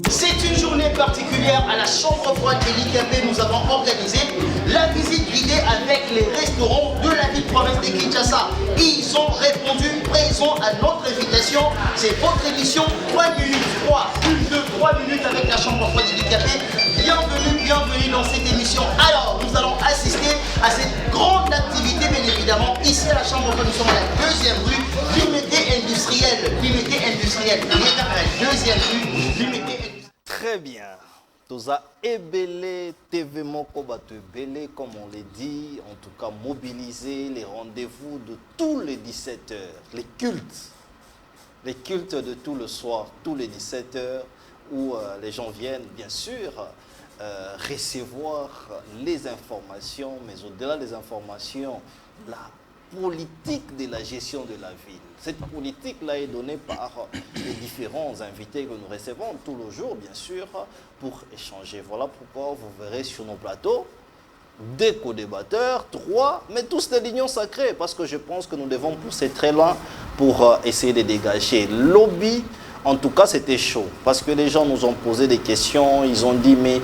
C'est une journée particulière à la chambre froide handicapée. Nous avons organisé la visite guidée avec les restaurants de la ville province de Kinshasa. Ils ont répondu présent à notre invitation. C'est votre émission 3 minutes 3, plus de 3 minutes avec la chambre froide handicapée. Bienvenue dans cette émission. Alors, nous allons assister à cette grande activité, bien évidemment, ici à la chambre froide. Nous sommes à la deuxième rue, Limité industrielle. Limité industrielle. On est à la deuxième rue, Limité industrielle. Très bien. Toza Ebele TV Moko Batu Ebele, comme on l'a dit, en tout cas mobiliser les rendez-vous de tous les 17h, les cultes de tout le soir, tous les 17h, où les gens viennent bien sûr recevoir les informations, mais au-delà des informations, la politique de la gestion de la ville. Cette politique-là est donnée par les différents invités que nous recevons tous les jours, bien sûr, pour échanger. Voilà pourquoi vous verrez sur nos plateaux des co-débatteurs, 3, mais tous des lignes sacrées, parce que je pense que nous devons pousser très loin pour essayer de dégager. Lobby, en tout cas, c'était chaud, parce que les gens nous ont posé des questions, ils ont dit, mais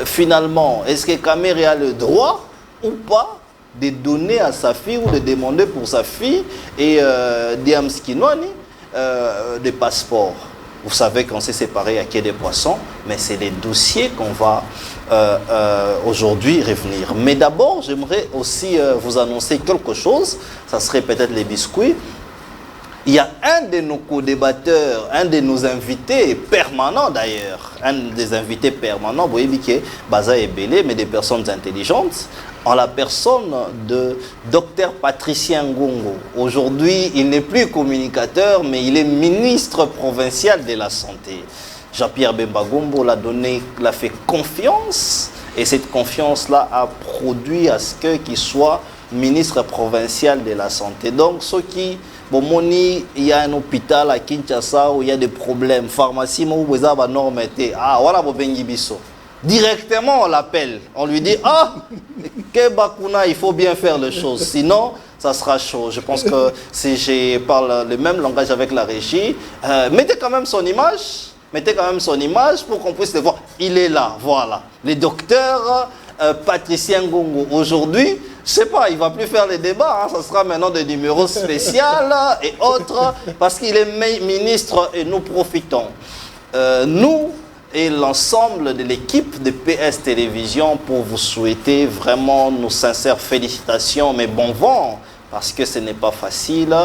finalement, est-ce que Kamere a le droit ou pas de donner à sa fille ou de demander pour sa fille et des passeports. Vous savez qu'on s'est séparé à Quai des Poissons, mais c'est les dossiers qu'on va aujourd'hui revenir. Mais d'abord, j'aimerais aussi vous annoncer quelque chose. Ça serait peut-être les biscuits. Il y a un de nos co-débatteurs, un de nos invités permanents d'ailleurs, un des invités permanents, vous voyez que Baza est belé, mais des personnes intelligentes, en la personne de Dr Patricien Ngongo. Aujourd'hui, il n'est plus communicateur, mais il est ministre provincial de la Santé. Jean-Pierre Bemba Gombo l'a fait confiance, et cette confiance-là a produit à ce qu'il soit ministre provincial de la Santé. Donc, ceux qui... Bon, il y a un hôpital à Kinshasa où il y a des problèmes. Pharmacie, où vous avez une norme. Ah, voilà, directement, on l'appelle. On lui dit, ah, il faut bien faire les choses. Sinon, ça sera chaud. Je pense que si je parle le même langage avec la régie, mettez quand même son image. Mettez quand même son image pour qu'on puisse le voir. Il est là, voilà. Le docteur Patricien Ngongo. Aujourd'hui, je sais pas, il va plus faire les débats, hein, ça sera maintenant des numéros spéciaux et autres, parce qu'il est ministre et nous profitons. Nous et l'ensemble de l'équipe de PS Télévision pour vous souhaiter vraiment nos sincères félicitations, mais bon vent, parce que ce n'est pas facile.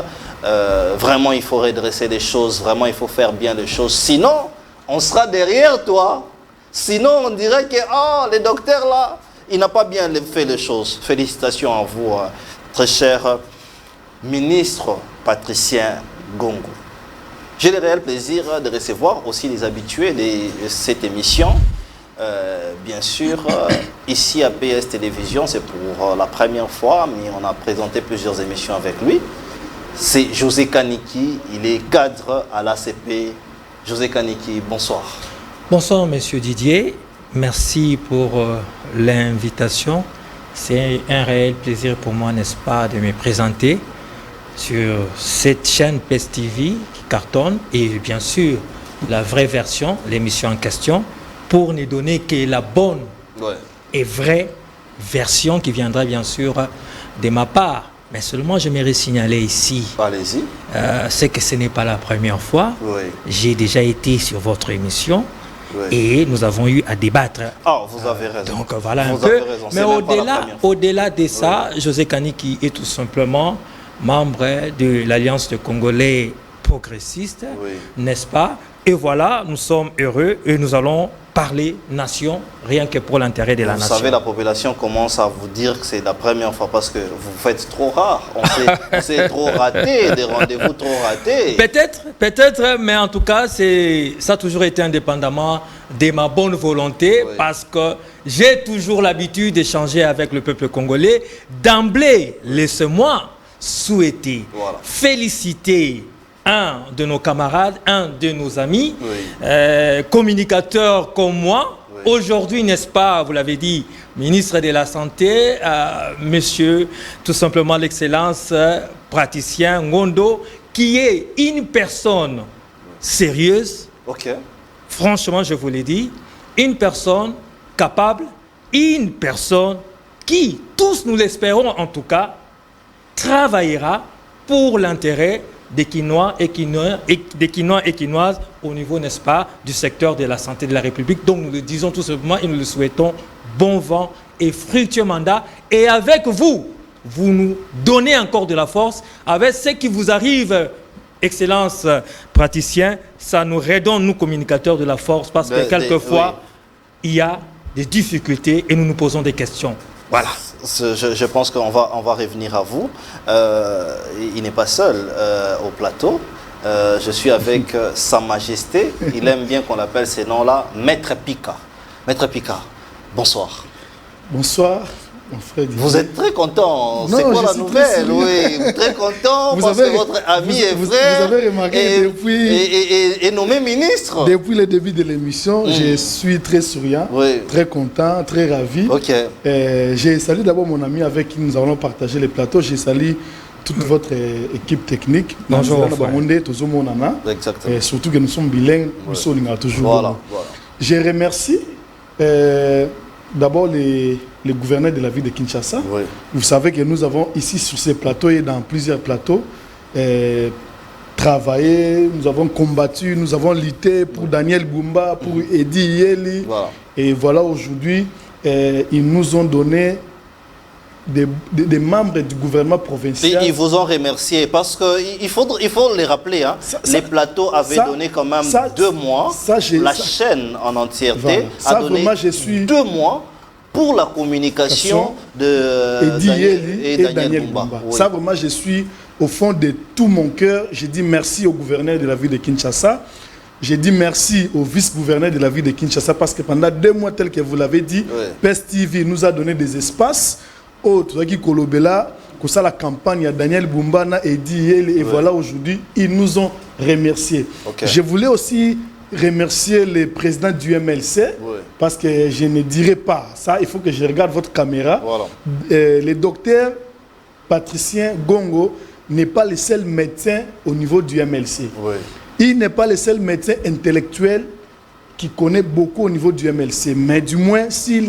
Vraiment, il faut redresser les choses, vraiment, il faut faire bien les choses. Sinon, on sera derrière toi. Sinon, on dirait que, oh, les docteurs là, il n'a pas bien fait les choses. Félicitations à vous, très cher ministre Patricien Ngongo. J'ai le réel plaisir de recevoir aussi les habitués de cette émission. Bien sûr, ici à PS Télévision, c'est pour la première fois, mais on a présenté plusieurs émissions avec lui. C'est José Kaniki, il est cadre à l'ACP. José Kaniki, bonsoir. Bonsoir, monsieur Didier. Merci pour l'invitation. C'est un réel plaisir pour moi, n'est-ce pas, de me présenter sur cette chaîne PES TV qui cartonne et bien sûr la vraie version, l'émission en question, pour nous donner que la bonne et vraie version qui viendra bien sûr de ma part. Mais seulement j'aimerais signaler ici, c'est que ce n'est pas la première fois. J'ai déjà été sur votre émission. Et nous avons eu à débattre. Ah, vous avez raison. Donc voilà un peu. Mais au-delà de ça, José Kaniki est tout simplement membre de l'Alliance de Congolais progressistes, n'est-ce pas? Et voilà, nous sommes heureux et nous allons parler nation, rien que pour l'intérêt de la nation. Vous savez, la population commence à vous dire que c'est la première fois parce que vous faites trop rare. On s'est trop raté, des rendez-vous trop ratés. Peut-être, mais en tout cas, ça a toujours été indépendamment de ma bonne volonté parce que j'ai toujours l'habitude d'échanger avec le peuple congolais. D'emblée, laissez-moi souhaiter, féliciter un de nos camarades, un de nos amis, communicateur comme moi, Aujourd'hui, n'est-ce pas, vous l'avez dit, ministre de la Santé, monsieur, tout simplement l'excellence, praticien Ngondo, qui est une personne sérieuse, franchement, je vous l'ai dit, une personne capable, une personne qui, tous nous l'espérons en tout cas, travaillera pour l'intérêt des Quinois et Quinoises au niveau, n'est-ce pas, du secteur de la santé de la République. Donc nous le disons tout simplement et nous le souhaitons bon vent et fructueux mandat. Et avec vous, vous nous donnez encore de la force. Avec ce qui vous arrive, excellence praticien, ça nous redonne, nous communicateurs, de la force parce que quelquefois, il y a des difficultés et nous nous posons des questions. Voilà. Je pense qu'on va revenir à vous. Il n'est pas seul au plateau. Je suis avec Sa Majesté. Il aime bien qu'on l'appelle ces noms-là, Maître Pika. Maître Pika, bonsoir. Bonsoir, mon frère. Vous êtes très content. C'est quoi la nouvelle? Oui, très content parce que votre ami et frère vous avez remarqué est nommé ministre. Depuis le début de l'émission, je suis très souriant, très content, très ravi. J'ai salué d'abord mon ami avec qui nous allons partager les plateaux. J'ai salué toute votre équipe technique. Bonjour. Exactement. Surtout que nous sommes bilingues, nous sommes toujours. Voilà. Je remercie d'abord les gouverneurs de la ville de Kinshasa. Vous savez que nous avons ici sur ces plateaux et dans plusieurs plateaux travaillé, nous avons combattu, nous avons lutté pour Daniel Bumba, pour Edi Yeli. Et voilà, aujourd'hui, ils nous ont donné des membres du gouvernement provincial. Ils vous ont remercié parce qu'il faut les rappeler. Hein, les plateaux avaient donné quand même 2 mois. La chaîne en entièreté a donné 2 mois pour la communication de Daniel Bumba. Ça, vraiment, je suis au fond de tout mon cœur. J'ai dit merci au gouverneur de la ville de Kinshasa. J'ai dit merci au vice-gouverneur de la ville de Kinshasa parce que pendant 2 mois, tel que vous l'avez dit, PES TV nous a donné des espaces. Autres qui Kolobela, que ça la campagne à Daniel Bumba et Diel et voilà aujourd'hui ils nous ont remerciés. Je voulais aussi remercier le président du MLC parce que je ne dirai pas ça, il faut que je regarde votre caméra. Le docteur Patricien Gongo n'est pas le seul médecin au niveau du MLC. Il n'est pas le seul médecin intellectuel qui connaît beaucoup au niveau du MLC, mais du moins si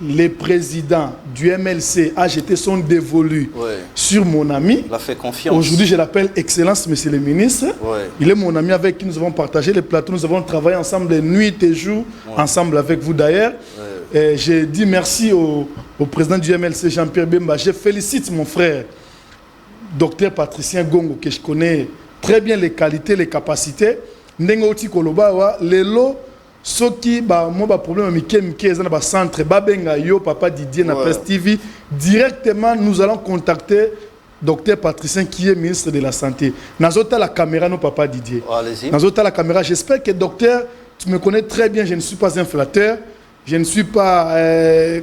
le président du MLC a jeté son dévolu sur mon ami. Il a fait confiance. Aujourd'hui, je l'appelle Excellence, Monsieur le ministre. Il est mon ami avec qui nous avons partagé les plateaux. Nous avons travaillé ensemble nuit et jour, ensemble avec vous d'ailleurs. J'ai dit merci au président du MLC, Jean-Pierre Bemba. Je félicite mon frère, docteur Patricien Gongo, que je connais très bien les qualités, les capacités. Ndengoti Koloba, Lelo. Ce qui moi problème dans le centre babenga yo papa Didier na PES TV directement nous allons contacter docteur Patricien qui est ministre de la santé. Nazota la caméra non papa Didier. Nazota la caméra, j'espère que docteur tu me connais très bien, je ne suis pas un flatteur, je ne suis pas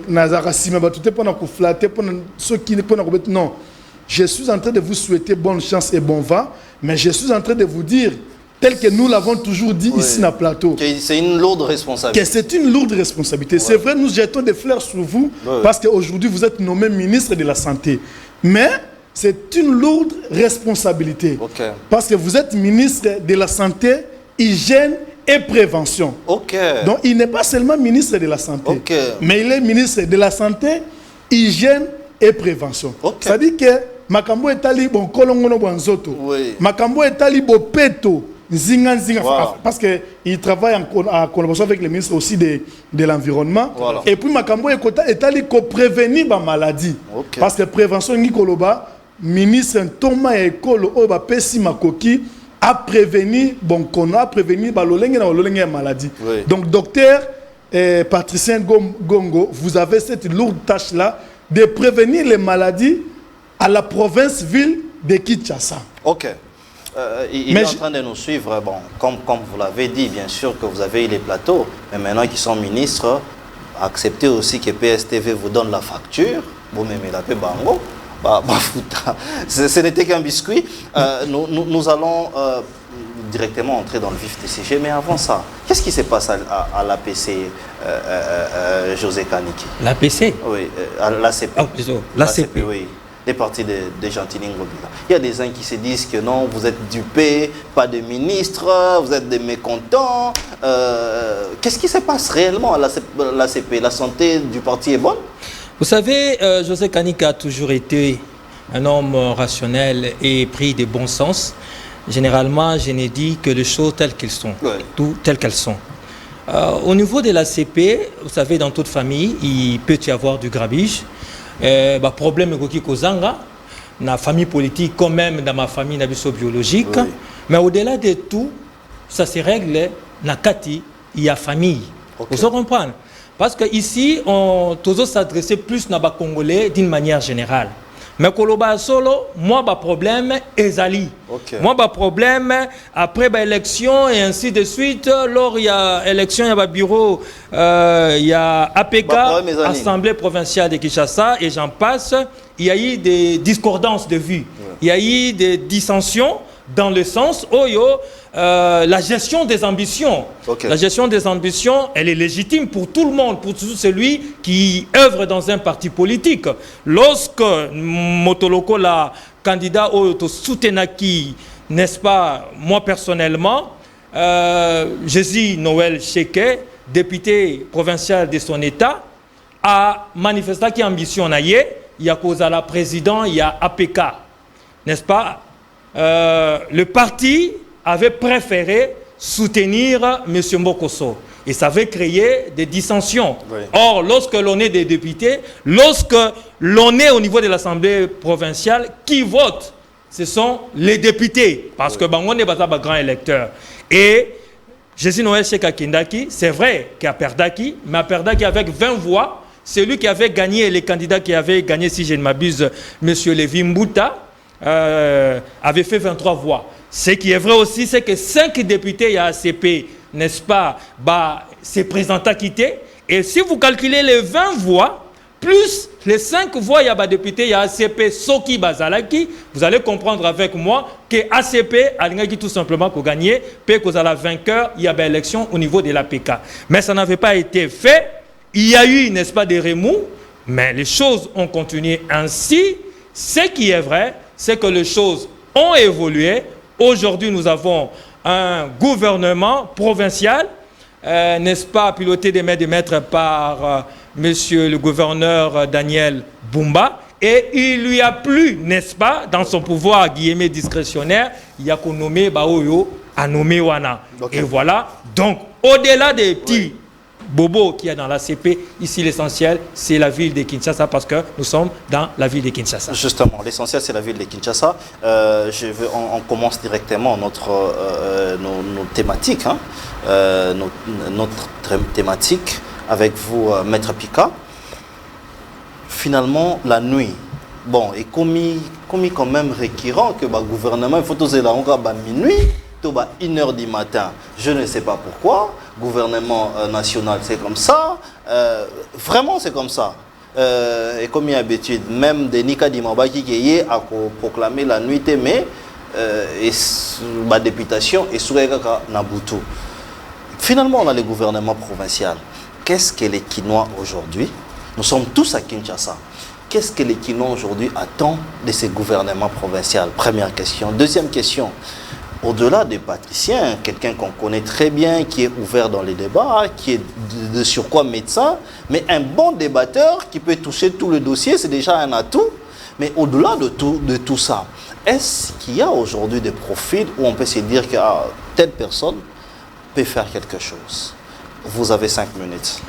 Nazarasima tout est pas flatter pour ceux qui ne pas non. Je suis en train de vous souhaiter bonne chance et bon vent, mais je suis en train de vous dire tel que nous l'avons toujours dit ici dans le plateau. C'est une lourde responsabilité. C'est une lourde responsabilité. C'est vrai, nous jetons des fleurs sur vous parce qu'aujourd'hui, vous êtes nommé ministre de la Santé. Mais c'est une lourde responsabilité. Parce que vous êtes ministre de la Santé, Hygiène et Prévention. Donc, il n'est pas seulement ministre de la Santé, mais il est ministre de la Santé, Hygiène et Prévention. Ça dit que Makambo est allé bon kolongono bonzoto. Makambo est allé bon peto. Parce qu'il travaille en collaboration avec le ministre aussi de l'Environnement. Et puis, Makambo est allé prévenir la maladie. Parce que prévention, Nikoloba, ministre Thomas Ekolo, Oba Pessi Makoki, a prévenu la maladie. Donc, docteur Patricien Gongo, vous avez cette lourde tâche-là de prévenir les maladies à la province-ville de Kinshasa. Il est en train de nous suivre, comme vous l'avez dit, bien sûr que vous avez eu les plateaux, mais maintenant qu'ils sont ministres, acceptez aussi que PSTV vous donne la facture, vous m'aimez la paix bango, ce n'était qu'un biscuit. Nous allons directement entrer dans le vif des sujets, mais avant ça, qu'est-ce qui se passe à l'APC, José Kaniki? L'APC? Oui, à l'ACP. Oh, plutôt, l'ACP. Oui, les partis de Gentilini Ngobila. Il y a des uns qui se disent que non, vous êtes dupés, pas de ministre, vous êtes des mécontents. Qu'est-ce qui se passe réellement à l'ACP? La santé du parti est bonne? Vous savez, José Kaniki a toujours été un homme rationnel et pris de bon sens. Généralement, je n'ai dit que les choses telles qu'elles sont, tout telles qu'elles sont. Au niveau de l'ACP, vous savez, dans toute famille, il peut y avoir du grabuge. Problème qui kozanga, dans la famille politique, comme même dans ma famille biologique. Oui. Mais au-delà de tout, ça se règle dans Kati, il y a famille. Okay. Vous comprenez? Parce qu'ici, on doit s'adresser plus à les Congolais d'une manière générale. Mais Koloba solo, moi, le problème est Zali. Okay. Moi, le problème, après l'élection et ainsi de suite, lors il y a élection, il y a bureau, il y a APK, Assemblée provinciale de Kinshasa, et j'en passe, il y a eu des discordances de vues. Ouais. Il y a eu des dissensions dans le sens où la gestion des ambitions. Okay. La gestion des ambitions, elle est légitime pour tout le monde, pour tout celui qui œuvre dans un parti politique. Lorsque Motoloko, la candidat au Soutenaki, n'est-ce pas, moi personnellement, Jésus Noël Cheke, député provincial de son État, a manifesté qu'il y a ambition. Il y a cause à la président, il y a APK, n'est-ce pas? Le parti avait préféré soutenir M. Mbokosso. Et ça avait créé des dissensions. Oui. Or, lorsque l'on est des députés, lorsque l'on est au niveau de l'Assemblée provinciale, qui vote? Ce sont les députés. Parce que on est un grand électeur. Et Jésus Noël Cheka Kindaki, c'est vrai qu'il y a Perdaki, mais Perdaki avec 20 voix, celui qui avait gagné, les candidats qui avaient gagné, si je ne m'abuse, M. Lévi Mbouta, avait fait 23 voix. Ce qui est vrai aussi, c'est que 5 députés, il y a ACP, n'est-ce pas, c'est présenté quitté. Et si vous calculez les 20 voix, plus les 5 voix, il y a des députés, il y a ACP, Soki, Bazalaki, vous allez comprendre avec moi que ACP a tout simplement pour gagner, puis que la vainqueur, il y a élection au niveau de l'APK. Mais ça n'avait pas été fait. Il y a eu, n'est-ce pas, des remous, mais les choses ont continué ainsi. Ce qui est vrai, c'est que les choses ont évolué. Aujourd'hui, nous avons un gouvernement provincial, n'est-ce pas, piloté des maîtres par monsieur le gouverneur Daniel Bumba. Et il lui a plu, n'est-ce pas, dans son pouvoir guillemets discrétionnaire, il y a qu'on nommé Baoyo à nommer Wana. Okay. Et voilà, donc au-delà des petits bobo qu'il y a dans la CP, ici l'essentiel c'est la ville de Kinshasa parce que nous sommes dans la ville de Kinshasa. Justement, l'essentiel c'est la ville de Kinshasa. On commence directement nos thématiques, hein? Notre thématique avec vous, Maître Pika. Finalement, la nuit, bon, et commis quand même récurrent que le gouvernement, il faut tous les minuit. 1h du matin, je ne sais pas pourquoi, gouvernement national c'est comme ça, vraiment c'est comme ça. Et comme il y a l'habitude, même Denis Kadimabaki qui a proclamé la nuit mais ma députation et Sourega Nabutu. Finalement, on a le gouvernement provincial. Qu'est-ce que les Kinois aujourd'hui? Nous sommes tous à Kinshasa. Qu'est-ce que les Kinois aujourd'hui attendent de ces gouvernements provinciaux? Première question. Deuxième question. Au-delà des patriciens, quelqu'un qu'on connaît très bien, qui est ouvert dans les débats, qui est de surcroît médecin, mais un bon débatteur qui peut toucher tout le dossier, c'est déjà un atout. Mais au-delà de tout ça, est-ce qu'il y a aujourd'hui des profils où on peut se dire que telle personne peut faire quelque chose? Vous avez 5 minutes.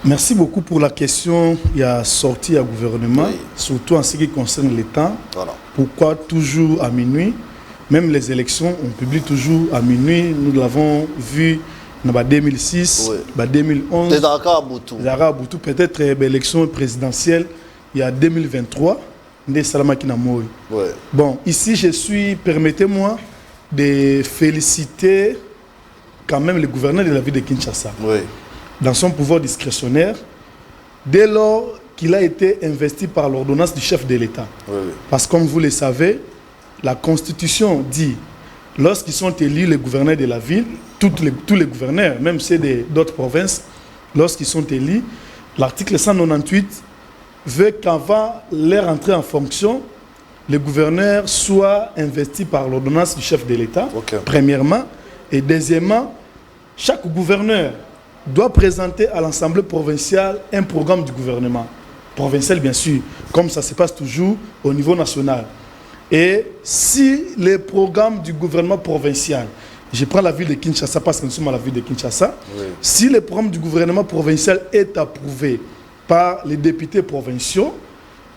Merci beaucoup pour la question. Il y a sorti à gouvernement, oui. Surtout en ce qui concerne les temps. Voilà. Pourquoi toujours à minuit? Même les élections, on publie toujours à minuit. Nous l'avons vu en 2006, oui. 2011. Peut-être l'élection présidentielle, il y a 2023. Oui. Bon, ici, permettez-moi de féliciter quand même le gouverneur de la ville de Kinshasa. Oui. Dans son pouvoir discrétionnaire, dès lors qu'il a été investi par l'ordonnance du chef de l'État. Oui. Parce que comme vous le savez, la Constitution dit lorsqu'ils sont élus, les gouverneurs de la ville, tous les gouverneurs, même ceux d'autres provinces, lorsqu'ils sont élus, l'article 198 veut qu'avant leur entrée en fonction, les gouverneurs soient investis par l'ordonnance du chef de l'État, premièrement. Et deuxièmement, chaque gouverneur doit présenter à l'Assemblée provinciale un programme du gouvernement. Provincial, bien sûr, comme ça se passe toujours au niveau national. Et si les programmes du gouvernement provincial, je prends la ville de Kinshasa parce que nous sommes à la ville de Kinshasa, si le programme du gouvernement provincial est approuvé par les députés provinciaux,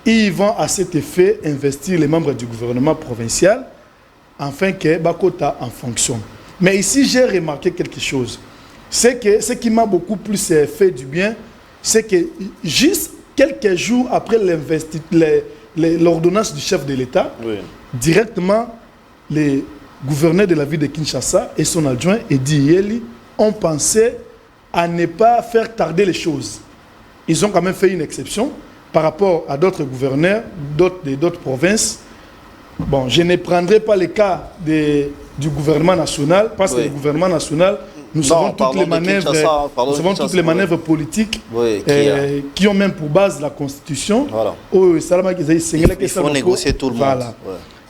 ils vont à cet effet investir les membres du gouvernement provincial afin que Bakota en fonctionne. Mais ici, j'ai remarqué quelque chose. C'est que ce qui m'a beaucoup plus fait du bien, c'est que juste quelques jours après l'ordonnance du chef de l'État, directement, les gouverneurs de la ville de Kinshasa et son adjoint, Edi Yeli, ont pensé à ne pas faire tarder les choses. Ils ont quand même fait une exception par rapport à d'autres gouverneurs d'autres provinces. Bon, je ne prendrai pas le cas du gouvernement national, parce que le gouvernement national, nous avons toutes les manœuvres politiques qui ont même pour base la Constitution. Il faut négocier tout le monde.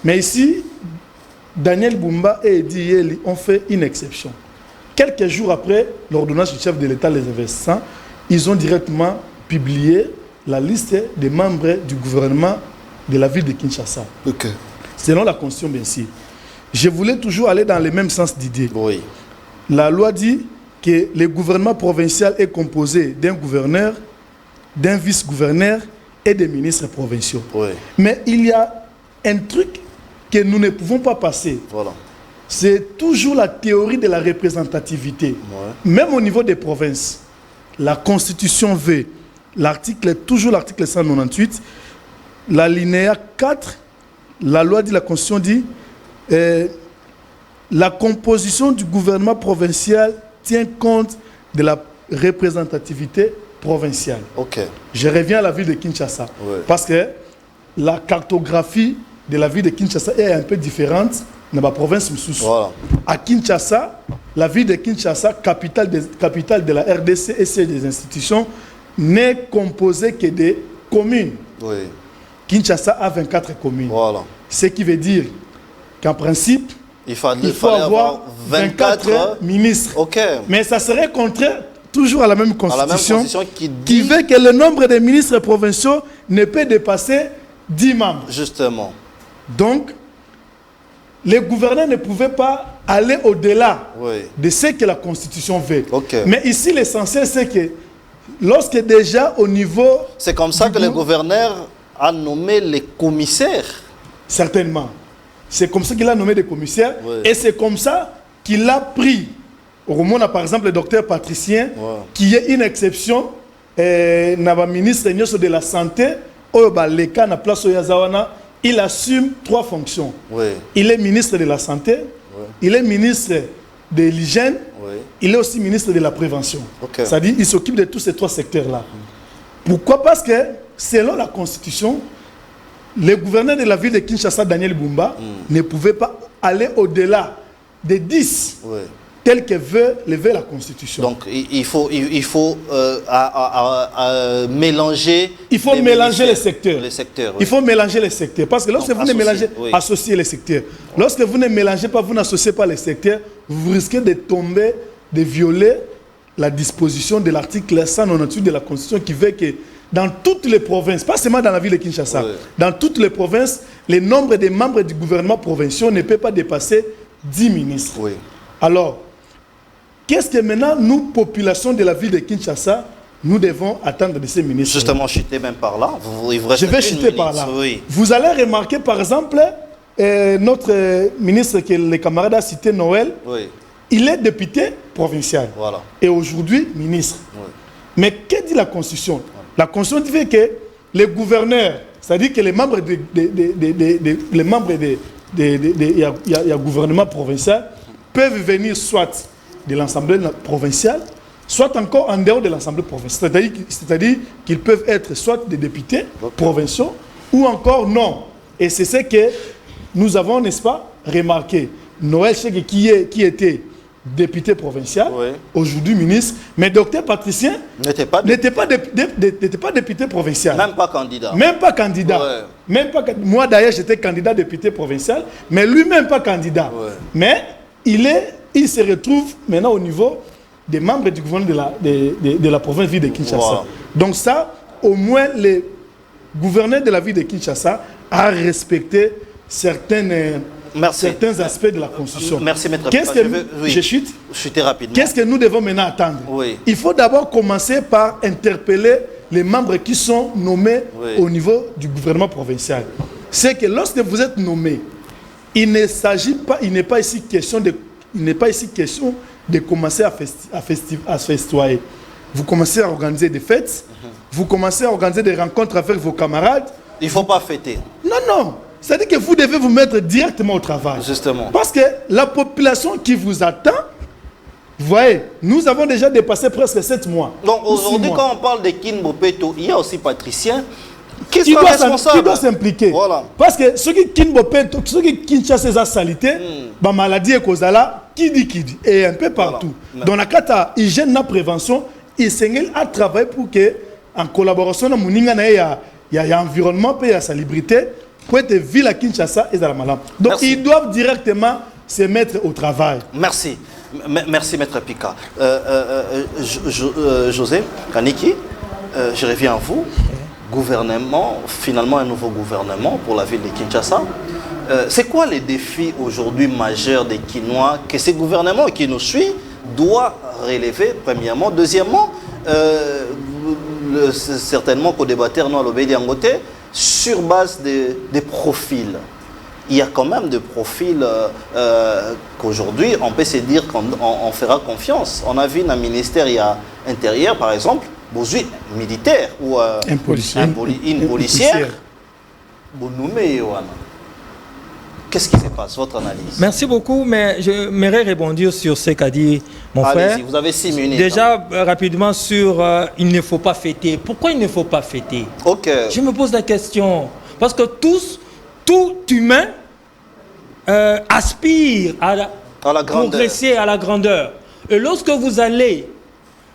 Mais ici, Daniel Bumba et Edi Yeli ont fait une exception. Quelques jours après l'ordonnance du chef de l'État les investissants, ils ont directement publié la liste des membres du gouvernement de la ville de Kinshasa. Selon la Constitution, bien sûr. Je voulais toujours aller dans le même sens d'idée. La loi dit que le gouvernement provincial est composé d'un gouverneur, d'un vice-gouverneur et des ministres provinciaux. Mais il y a un truc que nous ne pouvons pas passer. C'est toujours la théorie de la représentativité. Même au niveau des provinces, la Constitution veut, toujours l'article 198, l'alinéa 4, la loi dit, la Constitution dit, la composition du gouvernement provincial tient compte de la représentativité provinciale. Je reviens à la ville de Kinshasa. Parce que la cartographie de la ville de Kinshasa est un peu différente dans la province Moussous. À Kinshasa, la ville de Kinshasa, capitale de la RDC et siège des institutions, n'est composée que des communes. Kinshasa a 24 communes. Ce qui veut dire qu'en principe, il faut avoir 24 ministres. Mais ça serait contraire toujours à la même constitution, qui veut que le nombre de ministres provinciaux ne peut dépasser 10 membres. Justement. Donc, les gouverneurs ne pouvaient pas aller au-delà de ce que la Constitution veut. Mais ici, l'essentiel, c'est que lorsque déjà au niveau... C'est comme ça que le gouverneur a nommé les commissaires. Certainement. C'est comme ça qu'il a nommé des commissaires. Et c'est comme ça qu'il a pris. Au Monde a par exemple le docteur Patricien, qui est une exception, le ministre de la Santé, il assume 3 fonctions. Il est ministre de la Santé, il est ministre de l'hygiène, il est aussi ministre de la prévention. C'est-à-dire qu'il s'occupe de tous ces 3 secteurs-là. Pourquoi? Parce que selon la Constitution, le gouverneur de la ville de Kinshasa, Daniel Bumba, ne pouvait pas aller au-delà des 10 tel que veut la Constitution. Donc il faut mélanger. Il faut mélanger les secteurs. Il faut mélanger les secteurs. Parce que lorsque vous ne mélangez pas, associer les secteurs. Lorsque vous ne mélangez pas, vous n'associez pas les secteurs, vous risquez de tomber, de violer la disposition de l'article 198 de la Constitution qui veut que dans toutes les provinces, pas seulement dans la ville de Kinshasa, dans toutes les provinces, le nombre de membres du gouvernement provincial ne peut pas dépasser 10 ministres. Alors, qu'est-ce que maintenant, nous, population de la ville de Kinshasa, nous devons attendre de ces ministres? Justement, chuter même par là. Je vais chuter par là. Vous allez remarquer, par exemple, notre ministre que le camarade a cité, Noël, il est député provincial. Et aujourd'hui, ministre. Mais que dit la Constitution? La Constitution dit que les gouverneurs, c'est-à-dire que les membres du gouvernement provincial peuvent venir soit de l'Assemblée provinciale, soit encore en dehors de l'Assemblée provinciale. C'est-à-dire qu'ils peuvent être soit des députés provinciaux ou encore non. Et c'est ce que nous avons, n'est-ce pas, remarqué. Noël Chege qui était député provincial, aujourd'hui ministre, mais docteur Patricien n'était pas député provincial. Même pas candidat. Même pas candidat. Même pas, moi d'ailleurs j'étais candidat député provincial, mais lui-même pas candidat. Mais il se retrouve maintenant au niveau des membres du gouvernement de la province ville de Kinshasa. Donc ça, au moins les gouverneurs de la ville de Kinshasa a respecté certains aspects de la Constitution. Merci, maître. Je chute. Chuter rapidement. Qu'est-ce que nous devons maintenant attendre? Il faut d'abord commencer par interpeller les membres qui sont nommés au niveau du gouvernement provincial. C'est que lorsque vous êtes nommé, il n'est pas ici question de commencer à festoyer. Vous commencez à organiser des fêtes, vous commencez à organiser des rencontres avec vos camarades. Il ne faut pas fêter. Non. C'est-à-dire que vous devez vous mettre directement au travail. Justement. Parce que la population qui vous attend, vous voyez, nous avons déjà dépassé presque 7 mois. Donc aujourd'hui, quand on parle de Kin Bopeto, il y a aussi Patricien qui sera responsable. Qui doit s'impliquer. Voilà. Parce que ceux qui Kin Bopeto, ceux qui Kinshasa sa salité, la maladie est causale, qui dit, et un peu partout. Dans la cata hygiène et prévention, il s'engage à travailler pour que, en collaboration avec Mouninga, il y a environnement, il y a salubrité, pour être ville à Kinshasa et à la Malam. Donc ils doivent directement se mettre au travail. Merci. Merci, maître Pika. José Kaniki, je reviens à vous. Gouvernement, finalement un nouveau gouvernement pour la ville de Kinshasa. C'est quoi les défis aujourd'hui majeurs des Kinois que ce gouvernement qui nous suit doit relever, premièrement? Deuxièmement, certainement qu'au débatteur nous à côté, sur base des profils. Il y a quand même des profils qu'aujourd'hui, on peut se dire qu'on fera confiance. On a vu dans le ministère intérieur, par exemple, militaire ou une policière. Qu'est-ce qui se passe, votre analyse? Merci beaucoup, mais je m'aimerais rebondir sur ce qu'a dit mon frère. Vous avez 6 minutes. Déjà, rapidement sur il ne faut pas fêter. Pourquoi il ne faut pas fêter? Je me pose la question. Parce que tout humain aspire à progresser à la grandeur. Et lorsque vous allez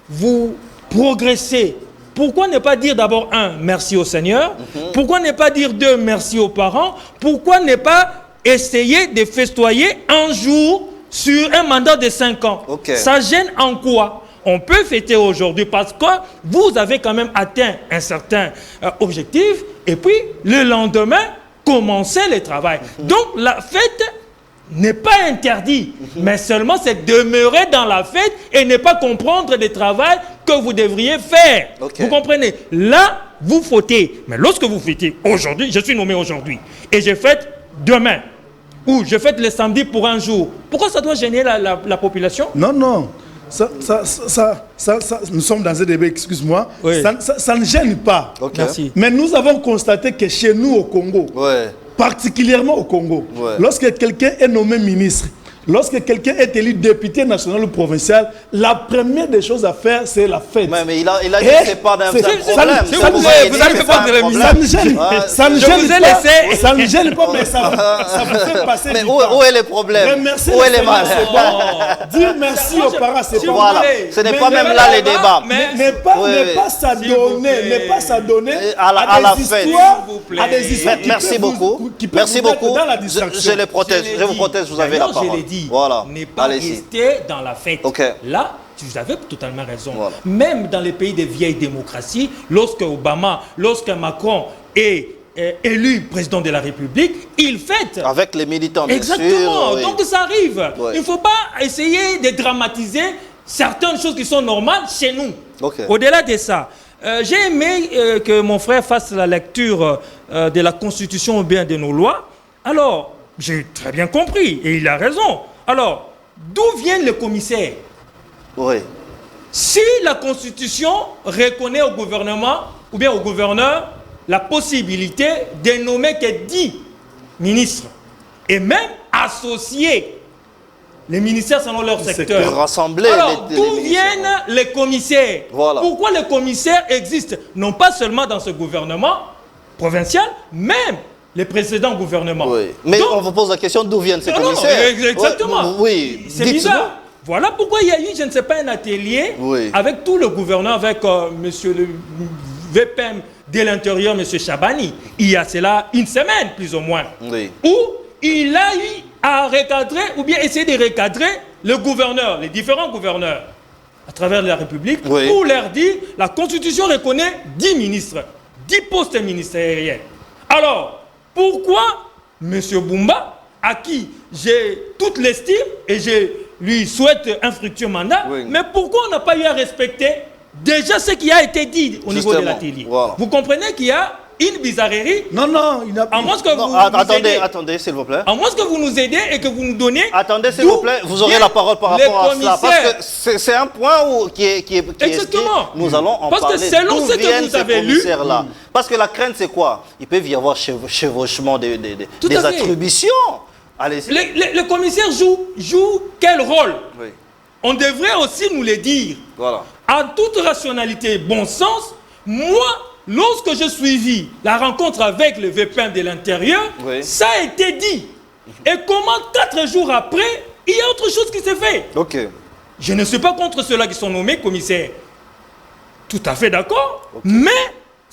vous progresser, pourquoi ne pas dire d'abord merci au Seigneur? Pourquoi ne pas dire merci aux parents? Pourquoi ne pas essayer de festoyer un jour sur un mandat de 5 ans? Ça gêne en quoi? On peut fêter aujourd'hui parce que vous avez quand même atteint un certain objectif et puis le lendemain, commencer le travail. Donc la fête n'est pas interdite, mais seulement c'est demeurer dans la fête et ne pas comprendre le travail que vous devriez faire. Vous comprenez? Là, vous fautez. Mais lorsque vous fêtez aujourd'hui, je suis nommé aujourd'hui et je fête demain ou je fête le samedi pour un jour. Pourquoi ça doit gêner la population? Non. Nous sommes dans un débat, excuse-moi. Ça ne gêne pas. Merci. Mais nous avons constaté que chez nous au Congo, particulièrement au Congo, lorsque quelqu'un est nommé ministre, lorsque quelqu'un est élu député national ou provincial, la première des choses à faire, c'est la fête. Mais il a dit que ce n'est pas un problème. Vous allez répondre de l'émission. Ça ne gêne pas, mais ça vous fait passer mais du où temps. est le problème? Où est le mal? Dire merci aux parents, c'est pas voilà. Ce n'est pas même là les débats. Ne pas s'adonner à des histoires. Merci beaucoup. Merci beaucoup. Je les protège. Je vous protège. Vous avez la parole. Voilà. Ne pas rester dans la fête. Là, vous avez totalement raison. Même dans les pays de vieilles démocraties, lorsque Macron est élu président de la République, il fête. Avec les militants, bien sûr. Exactement. Donc ça arrive. Il ne faut pas essayer de dramatiser certaines choses qui sont normales chez nous. Au-delà de ça, j'ai aimé que mon frère fasse la lecture de la Constitution ou bien de nos lois. Alors, j'ai très bien compris, et il a raison. Alors, d'où viennent les commissaires? Si la Constitution reconnaît au gouvernement, ou bien au gouverneur, la possibilité de nommer que 10 ministres, et même associer les ministères selon leur secteur. Alors, d'où viennent les commissaires? Pourquoi les commissaires existent? Non pas seulement dans ce gouvernement provincial, même les précédents gouvernements. Oui. Mais donc, on vous pose la question d'où viennent ces commissaires. Exactement. Oui. C'est bizarre. Voilà pourquoi il y a eu, je ne sais pas, un atelier avec tout le gouverneur, avec monsieur le VPM de l'Intérieur, monsieur Chabani, il y a cela une semaine, plus ou moins, où il a eu à recadrer, ou bien essayer de recadrer le gouverneur, les différents gouverneurs, à travers la République, pour leur dire, la Constitution reconnaît 10 ministres, 10 postes ministériels. Alors, pourquoi monsieur Bumba, à qui j'ai toute l'estime et je lui souhaite un fructueux mandat, mais pourquoi on n'a pas eu à respecter déjà ce qui a été dit au niveau de l'atelier? Vous comprenez qu'il y a une bizarrerie? Non, il n'a pas. À moins que vous attendez, s'il vous plaît. À moins que vous nous aidez et que vous nous donnez. Attendez, s'il vous plaît, vous aurez la parole par rapport à cela. Parce que c'est un point qui est exactement. Nous allons en parce parler. Parce que selon ce que vous avez lu. Parce que la crainte, c'est quoi? Il peut y avoir chevauchement des attributions. Le commissaire joue quel rôle? On devrait aussi nous le dire. En toute rationalité et bon sens, moi, lorsque j'ai suivi la rencontre avec le VPN de l'Intérieur, ça a été dit. Et comment 4 jours après, il y a autre chose qui s'est fait. Je ne suis pas contre ceux-là qui sont nommés commissaires. Tout à fait d'accord. Mais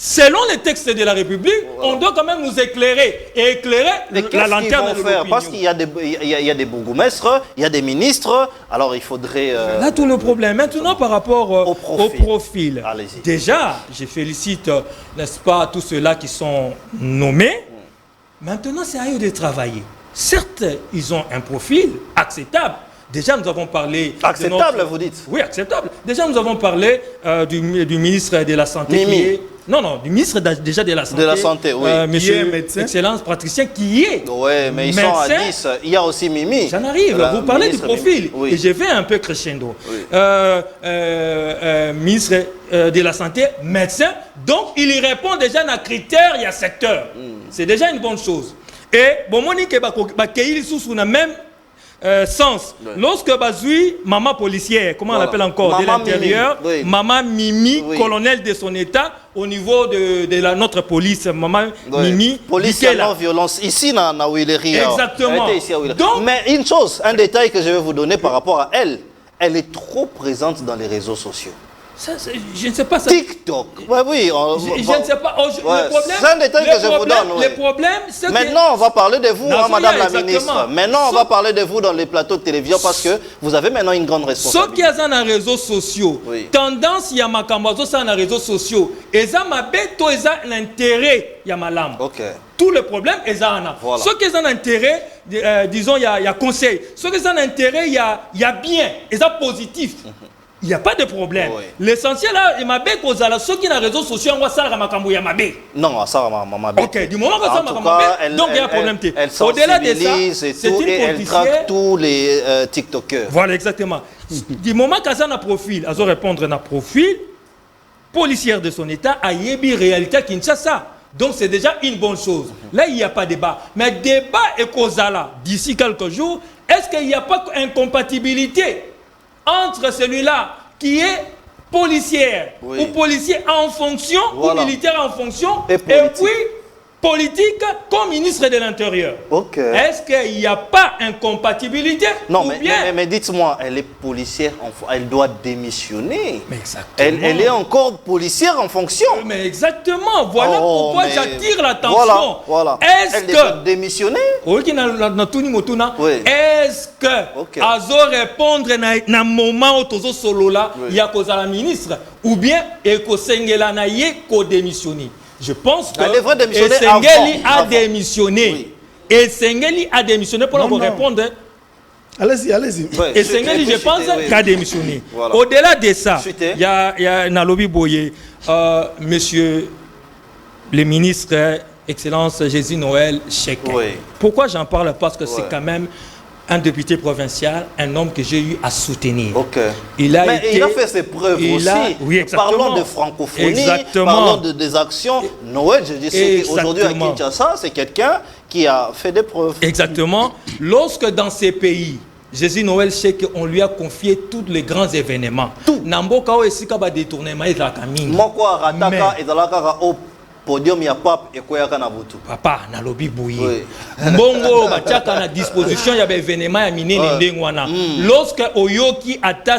selon les textes de la République, on doit quand même nous éclairer et éclairer la lanterne de l'opinion. Parce qu'il y a des bourgmestres, il y a des ministres, alors il faudrait... Là, tout le problème. Maintenant, par rapport au profil. Déjà, je félicite, n'est-ce pas, tous ceux-là qui sont nommés. Maintenant, c'est à eux de travailler. Certes, ils ont un profil acceptable. Déjà, nous avons parlé... Acceptable, vous dites? Oui, acceptable. Déjà, nous avons parlé du ministre de la Santé qui est... Non, du ministre déjà de la Santé. De la Santé, oui. Monsieur Excellence praticien qui est... Oui, mais ils sont à 10. Il y a aussi Mimi. J'en arrive. Vous parlez du profil. Et je vais un peu crescendo. Ministre de la Santé, médecin. Donc, il y répond déjà à critères, il y a secteur. C'est déjà une bonne chose. Et, bon, Monique, il sous la même... sens. Lorsque Bazoui, maman policière, comment on l'appelle encore, de l'Intérieur, maman Mimi, colonel de son état, au niveau de notre police, maman Mimi. Police non violence, ici, dans Willery. Exactement. Donc, mais une chose, un détail que je vais vous donner par rapport à elle, elle est trop présente dans les réseaux sociaux. Ça, je ne sais pas ça. TikTok. Oui. Je ne sais pas. Le problème, c'est un détail que je vous donne. Le problème, c'est que... Maintenant, on va parler de vous, madame la ministre. Maintenant, on va parler de vous dans les plateaux de télévision parce que vous avez maintenant une grande responsabilité. Ce qui est dans les réseaux sociaux, tendance, il y a ma cambazo, ça dans les réseaux sociaux. Et ça, ma bête, ils ont l'intérêt, il y a ma lame. Tout le problème, ils ont. Ce qui est dans l'intérêt, disons, il y a conseil. Ce qui est dans l'intérêt, il y a bien, ils ont positif. Il n'y a pas de problème. L'essentiel là, il m'a bé cause à ceux qui dans les réseaux sociaux, on voit ça à Makambu Yamabé. Non, ça m'a bé. Ok, du moment que ça m'a donc il y a un problème. Au-delà de ça, c'est une et elle traque tous les TikTokers. Voilà, exactement. Du moment que ça a un profil, elle doit répondre à un profil, policière de son état, à Yebi réalité Kinshasa. Donc c'est déjà une bonne chose. Là, il n'y a pas de débat. Mais débat est cause là, d'ici quelques jours, est-ce qu'il n'y a pas incompatibilité entre celui-là qui est policière ou policier en fonction ou militaire en fonction et puis politique comme ministre de l'Intérieur. Est-ce qu'il n'y a pas incompatibilité? Non, mais dites-moi, elle est policière, elle doit démissionner. Mais exactement. Elle est encore policière en fonction. Mais exactement, voilà pourquoi j'attire l'attention. Est-ce que... doit démissionner? Est-ce que Azo répondre na moment où Tozo Solo là, il y a cause à la ministre ou bien Eko Sengela na ye ko démissionner? Je pense que Sengeli a démissionné. Et Sengeli a démissionné pour vous répondre. Allez-y. Et Sengeli, je pense, qu'a démissionné. Au-delà de ça, il y a Nalobi Boye, monsieur le ministre, Excellence Jésus Noël Chèque. Pourquoi j'en parle? Parce que c'est quand même un député provincial, un homme que j'ai eu à soutenir. Il a fait ses preuves aussi. Parlons de francophonie, parlons des actions. Noël, je dis qu'aujourd'hui à Kinshasa, c'est quelqu'un qui a fait des preuves. Exactement. Lorsque dans ces pays, Jésus Noël Chèque, on lui a confié tous les grands événements. Namboka o esika ba détournement et la camine. Moko rataka et la kara au podium ya pape et quoi na butu. Papa na lobby bouillie. Bongo batiaka na disposition ya événement ya minene ndengwana. Lorsque oyoki ata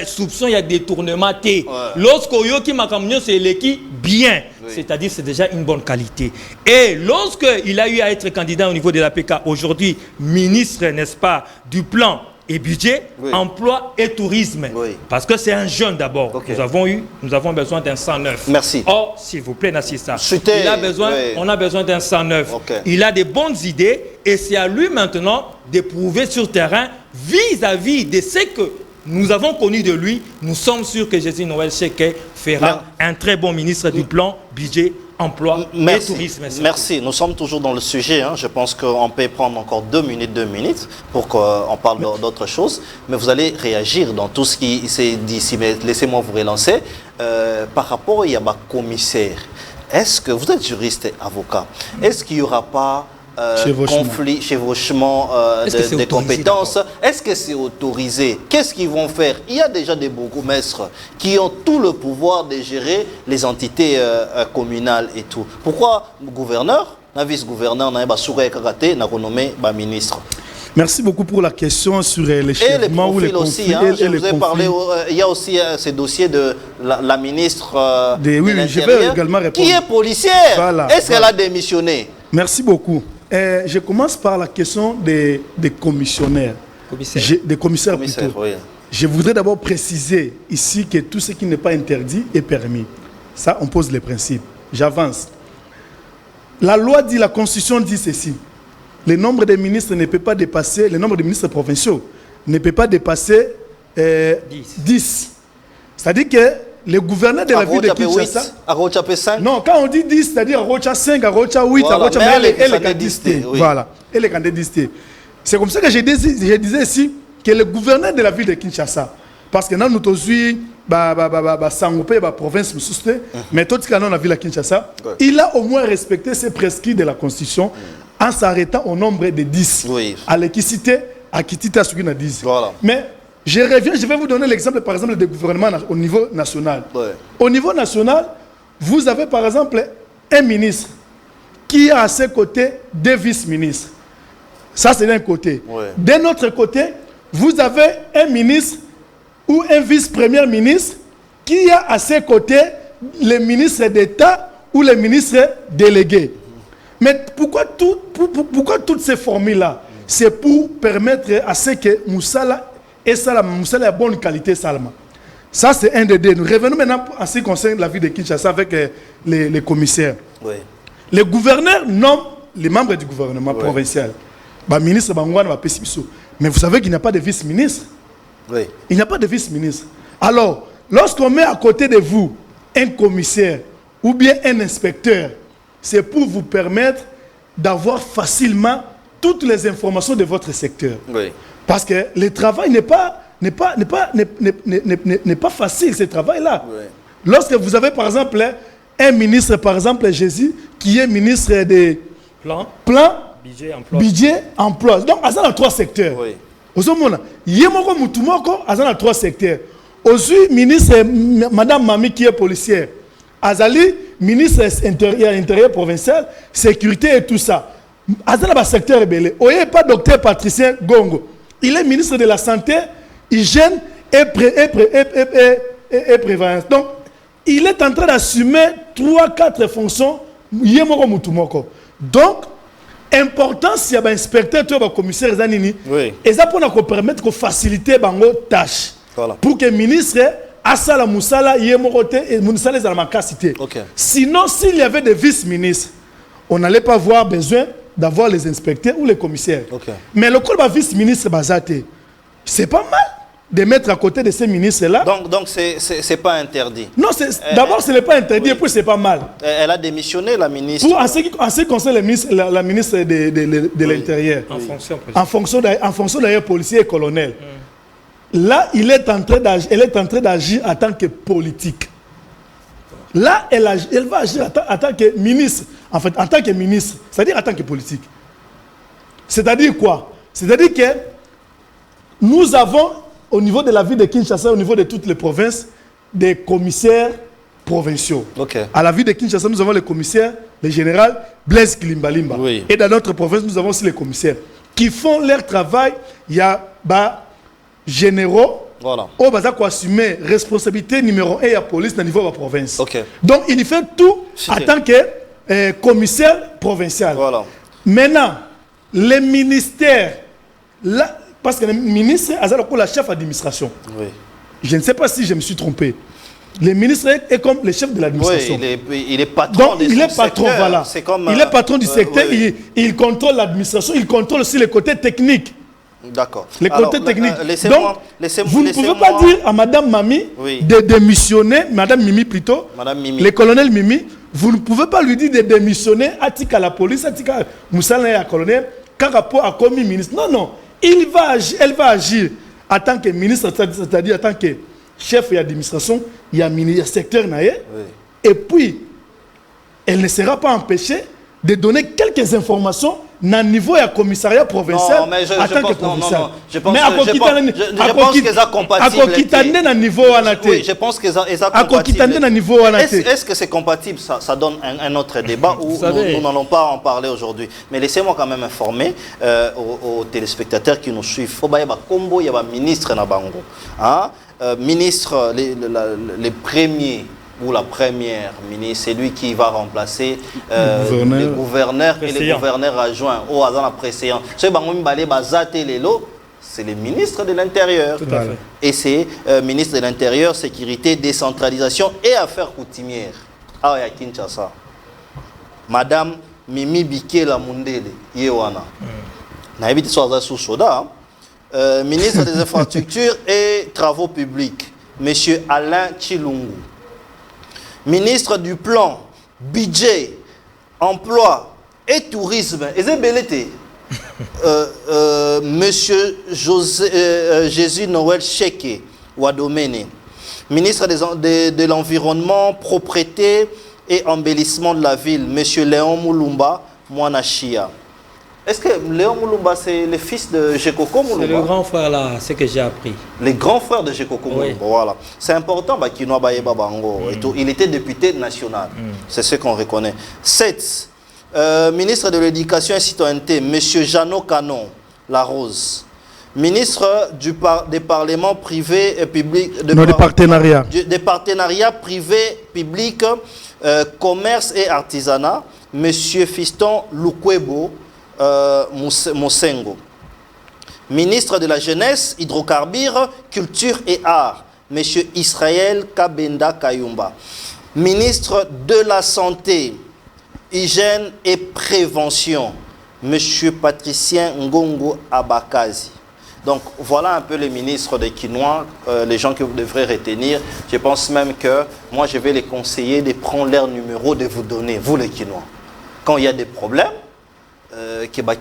soupçon ya détournement té. Lorsque oyoki makamnyo c'est l'équipe bien. C'est-à-dire c'est déjà une bonne qualité. Et lorsque il a eu à être candidat au niveau de l'APK aujourd'hui ministre n'est-ce pas du plan et budget, emploi et tourisme. Parce que c'est un jeune d'abord. Nous avons besoin d'un 109. Merci. Or, s'il vous plaît, Nassissa, on a besoin d'un 109. Il a des bonnes idées et c'est à lui maintenant de prouver sur terrain vis-à-vis de ce que nous avons connu de lui. Nous sommes sûrs que Jésus Noël Cheke fera un très bon ministre du plan, budget, emploi et tourisme. Merci. Nous sommes toujours dans le sujet. Hein. Je pense qu'on peut prendre encore 2 minutes pour qu'on parle d'autre chose. Mais vous allez réagir dans tout ce qui s'est dit ici. Mais laissez-moi vous relancer. Par rapport à Yaba commissaire, est-ce que vous êtes juriste et avocat? Est-ce qu'il n'y aura pas conflit, chevauchement des compétences? Est-ce que c'est autorisé? Qu'est-ce qu'ils vont faire? Il y a déjà des bourgmestres qui ont tout le pouvoir de gérer les entités communales et tout. Pourquoi le gouverneur, le vice-gouverneur, n'a pas nommé ministre? Merci beaucoup pour la question sur les chefs-ments ou les conflits. Aussi, hein, je vous ai parlé, il y a aussi ce dossier de la ministre de l'Intérieur, je vais également répondre. Qui est policière. Est-ce qu'elle a démissionné? Merci beaucoup. Je commence par la question des commissionnaires. Des commissaires plutôt. Oui. Je voudrais d'abord préciser ici que tout ce qui n'est pas interdit est permis. Ça, on pose les principes. J'avance. La loi dit, la Constitution dit ceci. Le nombre de ministres ne peut pas dépasser, le nombre de ministres provinciaux ne peut pas dépasser 10. C'est-à-dire que le gouverneur de la ville de Kinshasa... Non, quand on dit 10, c'est-à-dire Arocha 5, Arocha 8, voilà, Arocha... Mais elle est candidate. Voilà, elle est candidate. C'est comme ça que je disais ici que le gouverneur de la ville de Kinshasa, parce que nous avons aussi la province, mais tout ce qu'on a dans la ville de Kinshasa, il a au moins respecté ses prescrits de la Constitution en s'arrêtant au nombre de 10. À l'équicité, à Kitita, ce qu'on a dit. Mais... je vais vous donner l'exemple, par exemple, des gouvernements au niveau national. Au niveau national, vous avez, par exemple, un ministre qui a à ses côtés 2 vice-ministres. Ça, c'est d'un côté. D'un autre côté, vous avez un ministre ou un vice-premier ministre qui a à ses côtés les ministres d'État ou les ministres délégués. Mais pourquoi toutes ces formules-là? C'est pour permettre à ce que Moussala et ça, la bonne qualité Salma. Ça, c'est un des deux. Nous revenons maintenant en ce qui concerne la ville de Kinshasa avec les commissaires. Les gouverneurs nomment les membres du gouvernement provincial. Ministre Bangouane, mais vous savez qu'il n'y a pas de vice-ministre. Il n'y a pas de vice-ministre. Alors, lorsqu'on met à côté de vous un commissaire ou bien un inspecteur, c'est pour vous permettre d'avoir facilement toutes les informations de votre secteur. Parce que le travail n'est pas facile, ce travail-là. Lorsque vous avez, par exemple, un ministre, par exemple, Jésus, qui est ministre des plans, budget, emploi. Donc, il y a 3 secteurs. Il y a 3 secteurs. Aussi, ministre, Madame Mami, qui est policière. Azali, ministre intérieur provincial, sécurité et tout ça. Azali, le secteur est belé. Il n'y a pas docteur Patricien Gongo. Il est ministre de la Santé, Hygiène et Prévention. Donc, il est en train d'assumer 3-4 fonctions. Donc, important s'il y a un inspecteur, un commissaire, et ça pour permettre de faciliter les tâches. Pour que le ministre Asala Moussala et Moussala les capacité. Sinon, s'il y avait des vice-ministres, on n'allait pas avoir besoin d'avoir les inspecteurs ou les commissaires. Mais le corps de vice-ministre Bazate, c'est pas mal de mettre à côté de ces ministres-là. Donc c'est pas interdit. Non, d'abord ce n'est pas interdit et puis c'est pas mal. Elle a démissionné, la ministre. En ce qui concerne la ministre de l'Intérieur. En fonction d'ailleurs policier et colonel. Là, elle est en train d'agir en tant que politique. Là, elle va agir en tant que ministre. En fait, en tant que ministre, c'est-à-dire en tant que politique. C'est-à-dire quoi? C'est-à-dire que nous avons, au niveau de la ville de Kinshasa, au niveau de toutes les provinces, des commissaires provinciaux. Okay. À la ville de Kinshasa, nous avons le commissaire, le général Blaise Kilimbalimba. Oui. Et dans notre province, nous avons aussi les commissaires qui font leur travail. Il y a généraux qui ont assumé responsabilité numéro 1 à la police au niveau de la province. Okay. Donc, il fait tout en tant que commissaire provincial. Voilà. Maintenant, les ministères, là, parce que le ministre est la chef d'administration. Oui. Je ne sais pas si je me suis trompé. Le ministre est comme le chef de l'administration. Oui, il est patron. Donc, il est patron, secteur. voilà. Comme, il est patron du secteur, oui. il contrôle l'administration, il contrôle aussi les côtés techniques. D'accord. Les côtés techniques. Donc, vous ne pouvez pas dire à Madame Mami de démissionner, Madame Mimi plutôt, le colonel Mimi, vous ne pouvez pas lui dire de démissionner à la police, à Moussala et à colonel, car rapport à commis ministre. Non, non. Elle va agir en tant que ministre, c'est-à-dire en tant que chef d'administration, il y a un secteur naïe, et puis elle ne sera pas empêchée de donner quelques informations dans le niveau du commissariat provincial en tant que provincial. Je pense qu'ils sont compatibles. Oui, je pense qu'ils sont compatibles. Est-ce que c'est compatible? Ça donne un autre débat où nous n'allons pas en parler aujourd'hui. Mais laissez-moi quand même informer aux téléspectateurs qui nous suivent. Il y a un ministre na bango. Ministre, les premiers ou la première ministre, c'est lui qui va remplacer les gouverneurs et les gouverneurs adjoints au hasard précédent. C'est le ministre de l'Intérieur. Et c'est ministre de l'Intérieur, Sécurité, Décentralisation et Affaires coutumières. Ah, à Kinshasa. Madame Mimi Bikela Mundele, Yewana. Naïbiti Soaza Soussoda. Ministre des Infrastructures et Travaux Publics, Monsieur Alain Chilungu. Ministre du Plan, Budget, Emploi et Tourisme, Monsieur Jésus Noël Cheke Wadomene. Ministre de l'Environnement, Propreté et Embellissement de la Ville, Monsieur Léon Moulumba Mwanachia. Est-ce que Léon Moulumba, c'est le fils de Jekoko Moulumba? C'est le grand frère là, c'est ce que j'ai appris. Le grand frère de Jekoko Moulumba, voilà. C'est important, il était député national. C'est ce qu'on reconnaît. 7. Ministre de l'Éducation et Citoyenneté, M. Jeannot Canon, La Rose. Ministre des parlements privés et publics. Des partenariats. Des partenariats privés, publics, commerce et artisanat, M. Fiston Lukwebo Mosengo. Ministre de la Jeunesse, Hydrocarbures, Culture et Arts, M. Israël Kabenda Kayumba. Ministre de la Santé, Hygiène et Prévention, M. Patricien Ngongo Abakazi. Donc voilà un peu les ministres des Quinois, les gens que vous devrez retenir. Je pense même que moi je vais les conseiller de prendre leur numéro, de vous donner, vous les Quinois. Quand il y a des problèmes,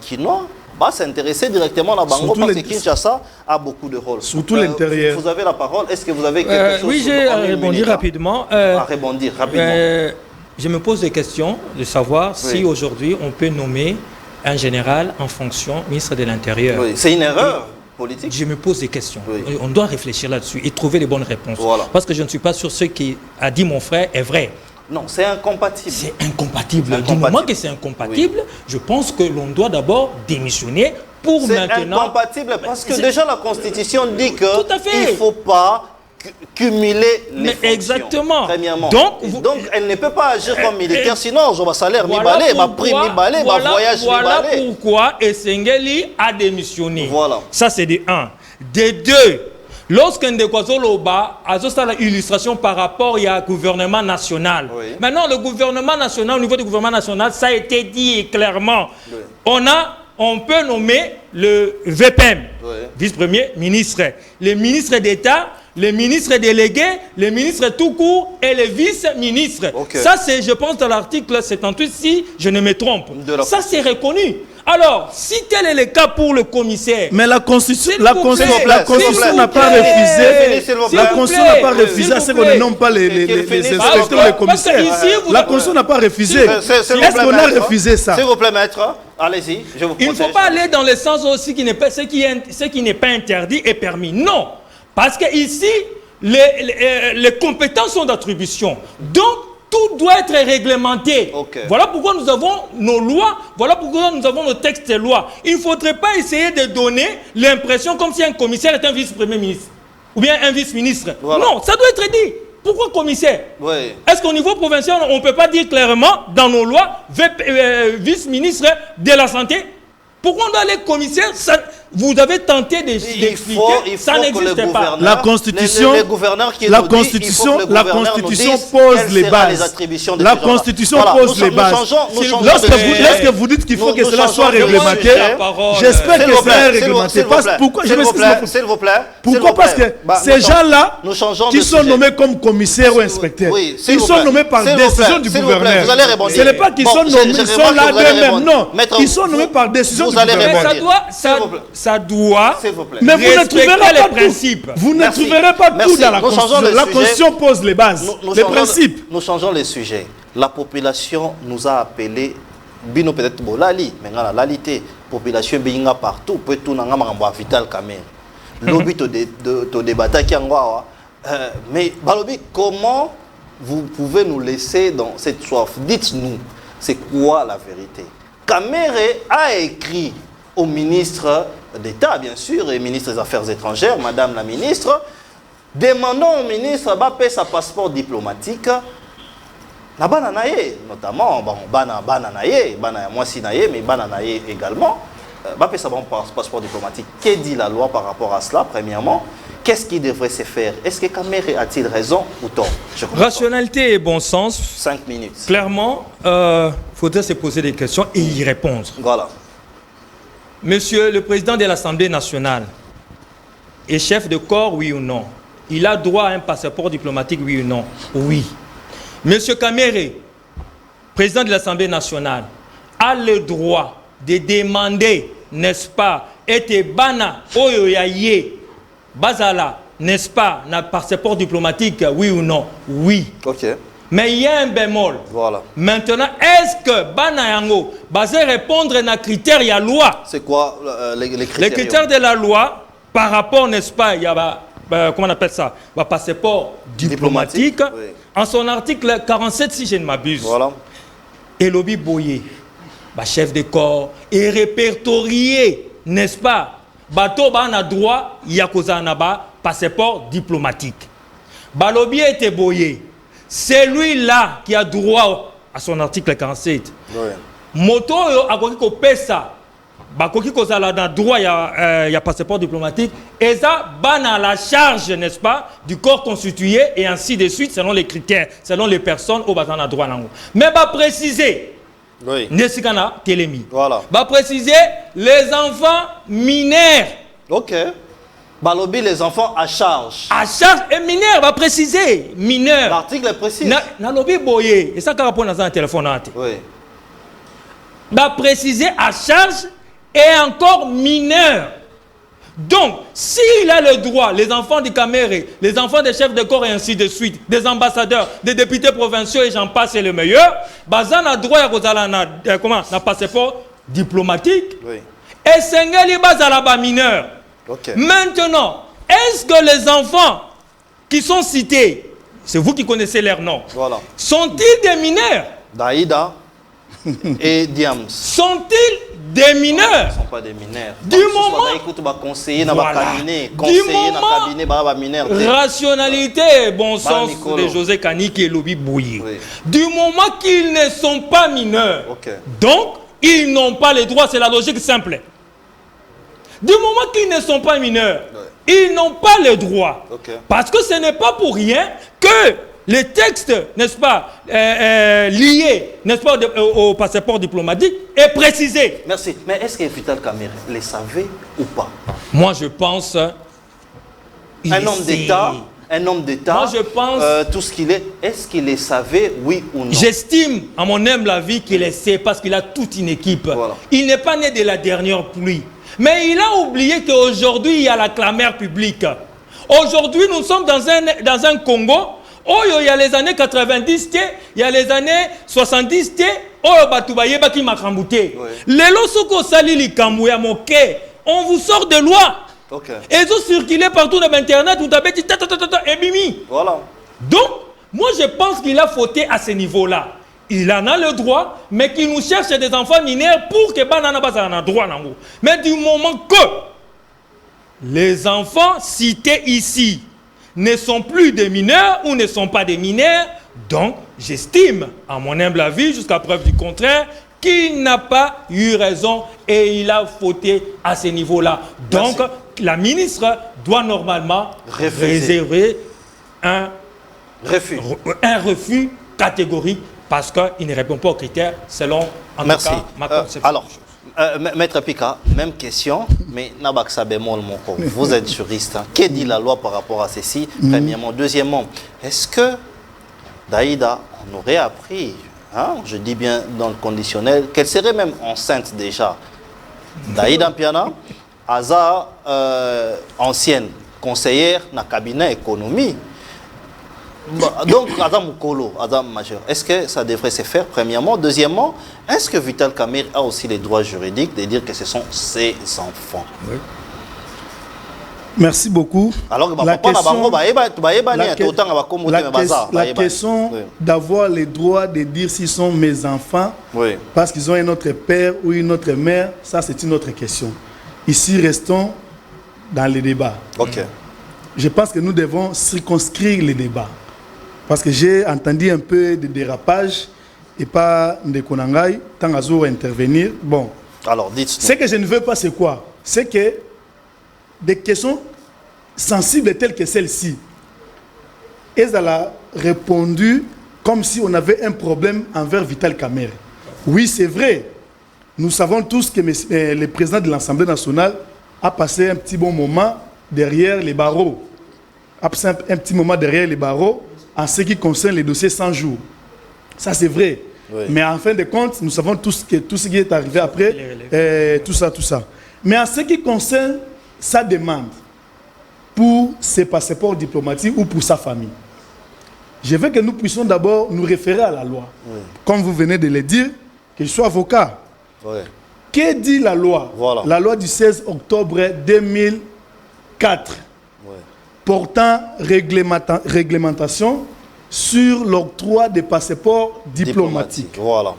Quinois va s'intéresser directement à la Bango parce que Kinshasa a beaucoup de rôles. Surtout l'intérieur. Vous avez la parole. Est-ce que vous avez quelque chose? Oui, j'ai répondu rapidement. Je me pose des questions de savoir si aujourd'hui on peut nommer un général en fonction ministre de l'Intérieur. Oui. C'est une erreur politique. Je me pose des questions. Oui. On doit réfléchir là-dessus et trouver les bonnes réponses. Voilà. Parce que je ne suis pas sûr que ce qu'a dit mon frère est vrai. Non, c'est incompatible. C'est incompatible. Du moment que c'est incompatible, je pense que l'on doit d'abord démissionner pour maintenant... C'est incompatible parce que déjà la Constitution dit qu'il ne faut pas cumuler les fonctions. Exactement. Premièrement. Donc, elle ne peut pas agir comme militaire, sinon je vais salaire mi-balé, ma prime mi-balé, ma voyage mi-balé. Voilà pourquoi Essengeli a démissionné. Voilà. Ça, c'est de 1. De 2, lorsqu'un Kwazoloba a l'illustration par rapport au gouvernement national. Oui. Maintenant, le gouvernement national, au niveau du gouvernement national, ça a été dit clairement. Oui. On peut nommer le VPM, vice-premier ministre, les ministres d'État, les ministres délégués, les ministres tout court et les vice-ministres. Ça, c'est, je pense, dans l'article 78, si je ne me trompe. Ça, c'est reconnu. Alors, si tel est le cas pour le commissaire... Mais la Constitution n'a pas refusé. La Constitution n'a pas refusé à ce qu'on ne nomme pas les inspecteurs, les commissaires. La Constitution n'a pas refusé. Est-ce qu'on a refusé ça? S'il vous plaît, maître, allez-y, je vous protège. Il ne faut pas aller dans le sens aussi ce qui n'est pas interdit et permis. Non. Parce que ici, les compétences sont d'attribution. Donc, tout doit être réglementé. Okay. Voilà pourquoi nous avons nos lois, voilà pourquoi nous avons nos textes et lois. Il ne faudrait pas essayer de donner l'impression comme si un commissaire est un vice-premier ministre ou bien un vice-ministre. Voilà. Non, ça doit être dit. Pourquoi commissaire? Oui. Est-ce qu'au niveau provincial, on ne peut pas dire clairement dans nos lois vice-ministre de la santé? Pourquoi on doit aller commissaire? Vous avez tenté d'expliquer, ça n'existe pas. La Constitution, la Constitution pose les bases. La Constitution pose les bases. Lorsque vous dites qu'il faut que cela soit réglementé, j'espère que cela est réglementé. Pourquoi? S'il vous plaît. Pourquoi? Parce que ces gens-là qui sont nommés comme commissaires ou inspecteurs, ils sont nommés par décision du gouverneur. Ce n'est pas qu'ils sont nommés, ils sont là d'eux-mêmes. Non, ils sont nommés par décision du gouverneur. Ça doit. Mais vous ne trouverez pas tout. Vous ne trouverez pas tout dans la Constitution. La Constitution pose les bases, les principes. Nous changeons les sujets. La population nous a appelés. Bino peut-être bolali, mais la lalité. Population binga partout. Peut tout n'anga maramba vital kamé. Lobby to débattre qui angwa. Mais balobi, comment vous pouvez nous laisser dans cette soif? Dites-nous, c'est quoi la vérité? Kamere a écrit au ministre d'État, bien sûr, et ministre des Affaires étrangères, Madame la ministre, demandant au ministre de sa passeport diplomatique, notamment, bananaye, moi sinaye, mais bananaye également, sa passeport diplomatique. Que dit la loi par rapport à cela, premièrement? Qu'est-ce qui devrait se faire? Est-ce que Kamere a-t-il raison ou tort? Rationalité et bon sens. 5 minutes. Clairement, il faudrait se poser des questions et y répondre. Voilà. Monsieur le président de l'Assemblée nationale est chef de corps, oui ou non? Il a droit à un passeport diplomatique, oui ou non? Oui. Monsieur Kamere, président de l'Assemblée nationale, a le droit de demander, n'est-ce pas, et bana oyoyaye bazala, n'est-ce pas, un passeport diplomatique, oui ou non? Oui. Ok. Mais il y a un bémol. Voilà. Maintenant, est-ce que Banayango va répondre à un critère, il y a loi? C'est quoi les critères? Les critères de la loi, par rapport, n'est-ce pas, il y a, comment on appelle ça? Passeport diplomatique. Oui. En son article 47, si je ne m'abuse. Voilà. Elobi Boye, chef de corps, est répertorié, n'est-ce pas? Bato a droit, il y a passeport diplomatique. Balobi était Boye. C'est lui-là qui a droit à son article 47. Oui. Moto a pesa, droit il y a passeport diplomatique et ça à la charge, n'est-ce pas, du corps constitué et ainsi de suite selon les critères, selon les personnes au bazana droit. Mais préciser, oui. Nesikana Telemi. Voilà. Préciser les enfants mineurs. Ok. Balobi, les enfants à charge. À charge et mineur, va préciser. Mineur. L'article est précis. Nalobi boye. Et ça, quand on a un téléphone. Oui. Va préciser à charge et encore mineur. Donc, s'il a le droit, les enfants du Kamere, les enfants des chefs de corps et ainsi de suite, des ambassadeurs, des députés provinciaux et j'en passe, c'est le meilleur, Bazan a droit à passeport diplomatique. Oui. Et Sengeli Bazalaba mineur. Okay. Maintenant, est-ce que les enfants qui sont cités, c'est vous qui connaissez leurs noms, voilà. Sont-ils des mineurs? Daïda et Diams. Sont-ils des mineurs? Ils ne sont pas des mineurs. Du moment, conseiller dans le cabinet, rationalité, bon sens de José Kaniki et Lobi Bouye. Oui. Du moment qu'ils ne sont pas mineurs, okay. Donc ils n'ont pas les droits, c'est la logique simple. Du moment qu'ils ne sont pas mineurs, ouais. Ils n'ont pas le droit. Okay. Parce que ce n'est pas pour rien que les textes, n'est-ce pas, liés, n'est-ce pas, au passeport diplomatique est précisé. Merci. Mais est-ce que Vital Kamere les savait ou pas? Moi, je pense... Un homme d'État, moi, je pense, tout ce qu'il est-ce qu'il les savait, oui ou non? J'estime, à mon humble avis, qu'il les sait parce qu'il a toute une équipe. Voilà. Il n'est pas né de la dernière pluie. Mais il a oublié qu'aujourd'hui, il y a la clameur publique. Aujourd'hui, nous sommes dans un Congo où il y a les années 90, il y a les années 70, on vous sort de loi. Ok. Et ils ont circulé partout dans Internet, où t'avais dit et mimi. Voilà. Donc, moi je pense qu'il a fauté à ce niveau-là. Il en a le droit, mais qu'il nous cherche des enfants mineurs pour que Banana Baza en a droit. Mais du moment que les enfants cités ici ne sont plus des mineurs ou ne sont pas des mineurs, donc j'estime, à mon humble avis, jusqu'à preuve du contraire, qu'il n'a pas eu raison et il a fauté à ce niveau-là. Donc, la ministre doit normalement réserver un refus catégorique parce qu'il ne répond pas aux critères selon en tout cas, ma conception. Alors, Maître Pika, même question, mais Nabaksa Bémol Moko, vous êtes juriste. Hein. Que dit la loi par rapport à ceci, premièrement? Deuxièmement, est-ce que Daïda, on aurait appris, hein, je dis bien dans le conditionnel, qu'elle serait même enceinte déjà? Daïda Piana, Aza, ancienne conseillère dans le cabinet économie. Donc, Adam Moukolo, Adam Majeur, est-ce que ça devrait se faire, premièrement? Deuxièmement, est-ce que Vital Kamerhe a aussi les droits juridiques de dire que ce sont ses enfants? Oui. Merci beaucoup. Alors, la question d'avoir les droits de dire s'ils sont mes enfants, oui, parce qu'ils ont un autre père ou une autre mère, ça c'est une autre question. Ici, restons dans les débats. Ok. Je pense que nous devons circonscrire les débats. Parce que j'ai entendu un peu de dérapage et pas de Konangai, tant à intervenir. Bon. Alors, dites-nous. Ce que je ne veux pas, c'est quoi? C'est que des questions sensibles telles que celle-ci, elle a répondu comme si on avait un problème envers Vital Kamerhe. Oui, c'est vrai. Nous savons tous que le président de l'Assemblée nationale a passé un petit bon moment derrière les barreaux. A passé un petit moment derrière les barreaux en ce qui concerne les dossiers 100 jours. Ça, c'est vrai. Oui. Mais en fin de compte, nous savons tous que tout ce qui est arrivé après, tout ça. Mais en ce qui concerne sa demande pour ses passeports diplomatiques ou pour sa famille, je veux que nous puissions d'abord nous référer à la loi. Oui. Comme vous venez de le dire, que je suis avocat. Oui. Que dit la loi? Voilà. La loi du 16 octobre 2004. Portant réglementation sur l'octroi des passeports diplomatiques. Voilà.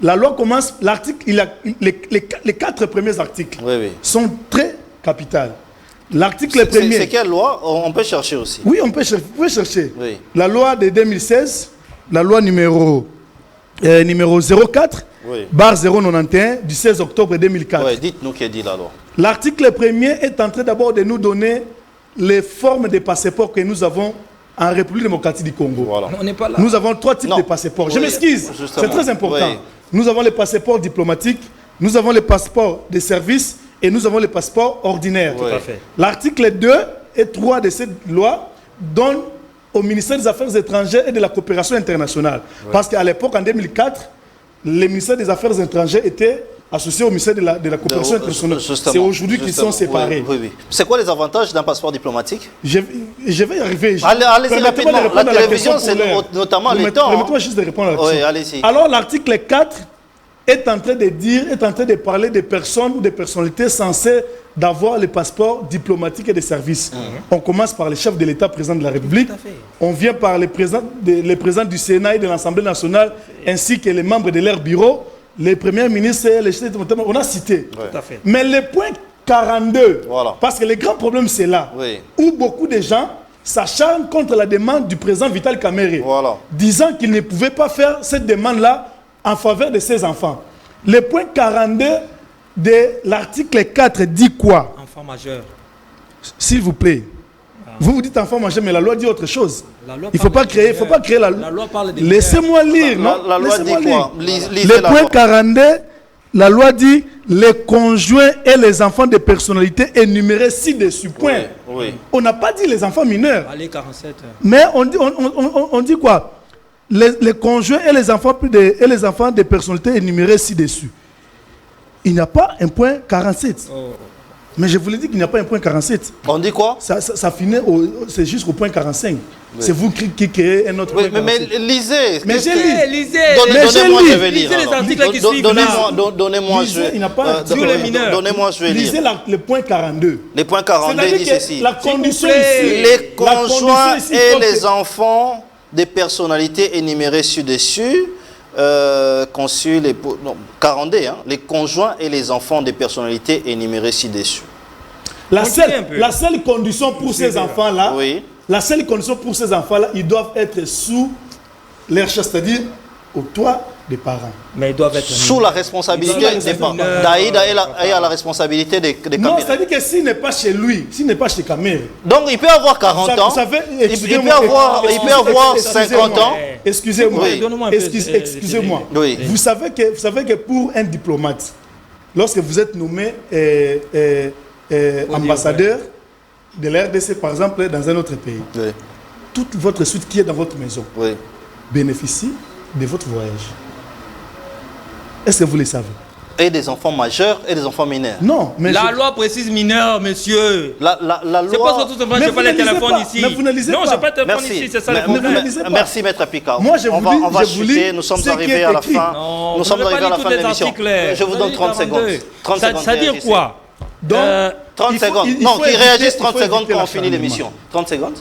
La loi commence, l'article, les 4 premiers articles sont très capitaux. L'article premier... C'est quelle loi? On peut chercher aussi. Oui, on peut chercher. Oui. La loi de 2016, la loi numéro 04, barre 091 du 16 octobre 2004. Oui, dites-nous qui dit la loi. L'article premier est en train d'abord de nous donner les formes de passeports que nous avons en République démocratique du Congo. Voilà. On n'est pas là. Nous avons 3 types de passeports. Oui, je m'excuse, c'est très important. Oui. Nous avons les passeports diplomatiques, nous avons les passeports de service et nous avons les passeports ordinaires. Oui. L'article 2 et 3 de cette loi donnent au ministère des Affaires étrangères et de la coopération internationale. Oui. Parce qu'à l'époque, en 2004, le ministère des Affaires étrangères était associés au ministère de la coopération internationale. C'est aujourd'hui qu'ils sont séparés. Oui, oui. C'est quoi les avantages d'un passeport diplomatique? Je vais y arriver. Allez-y rapidement. La télévision, c'est notamment les temps. Permettez-moi juste de répondre à la question. Oui, allez-y. Alors, l'article 4 est en train de parler des personnes ou des personnalités censées d'avoir les passeports diplomatiques et de services. On commence par le chef de l'État, président de la République. On vient par les présidents du Sénat et de l'Assemblée nationale, ainsi que les membres de leur bureau. Les premiers ministres, les chefs d'État, on a cité. Tout à fait. Mais le point 42, parce que le grand problème c'est là, où beaucoup de gens s'acharnent contre la demande du président Vital Kamerhe, disant qu'il ne pouvait pas faire cette demande-là en faveur de ses enfants. Le point 42 de l'article 4 dit quoi? Enfant majeur. S'il vous plaît. Vous vous dites enfant majeur, mais la loi dit autre chose. Il ne faut pas créer la loi. La loi parle de... Laissez-moi lire. La loi dit quoi? Le point 42, la loi dit les conjoints et les enfants de personnalités énumérés ci-dessus. Point. On n'a pas dit les enfants mineurs. Allez, 47. Mais on dit quoi? Les conjoints et les enfants de personnalités énumérés ci-dessus. Il n'y a pas un point 47. Mais je vous l'ai dit qu'il n'y a pas un point 47. On dit quoi? Ça finit, c'est jusqu'au point 45. Oui. C'est vous qui créez un autre point 47. Mais lisez. Mais j'ai lu. Lisez. Donnez-moi, je vais lire. Lisez les articles qui suivent. Donnez-moi, je vais. Il n'a pas sur les mineurs. Donnez-moi, je vais lire. Lisez le point 42. Les points 42 dit ceci. La condition ici. Les conjoints et les enfants des personnalités énumérées ci-dessus, conçus les 42, hein, les conjoints et les enfants des personnalités énumérées ci-dessus. La seule condition pour ces enfants-là, oui. La seule condition pour ces enfants-là, ils doivent être sous leur charge, c'est-à-dire au toit des parents. Mais ils doivent être sous la responsabilité des parents. Daïda a la responsabilité des Kamere. Non, c'est-à-dire que s'il n'est pas chez lui, s'il n'est pas chez Kamere. Donc il peut avoir 40 ans, il peut avoir 50 ans. Excusez-moi, oui. excusez-moi. Oui. Vous savez que pour un diplomate, lorsque vous êtes nommé ambassadeur de la RDC, par exemple, dans un autre pays, oui. Toute votre suite qui est dans votre maison oui. bénéficie de votre voyage. Est-ce que vous le savez? Et des enfants majeurs et des enfants mineurs. Non, mais la loi précise mineur, monsieur. La loi... C'est pas tout simplement, je n'ai pas le téléphone ici. Mais vous ne lisez pas. Non, je n'ai pas le téléphone ici, c'est ça le problème. Merci, Maître Picard. Moi, je on va chuter, nous sommes arrivés à la fin. Non, nous sommes arrivés à la fin de l'émission. Je vous donne 30 secondes. 30 secondes. Ça veut dire quoi? 30 secondes. Non, qu'ils réagissent 30 secondes quand on finit l'émission. 30 secondes.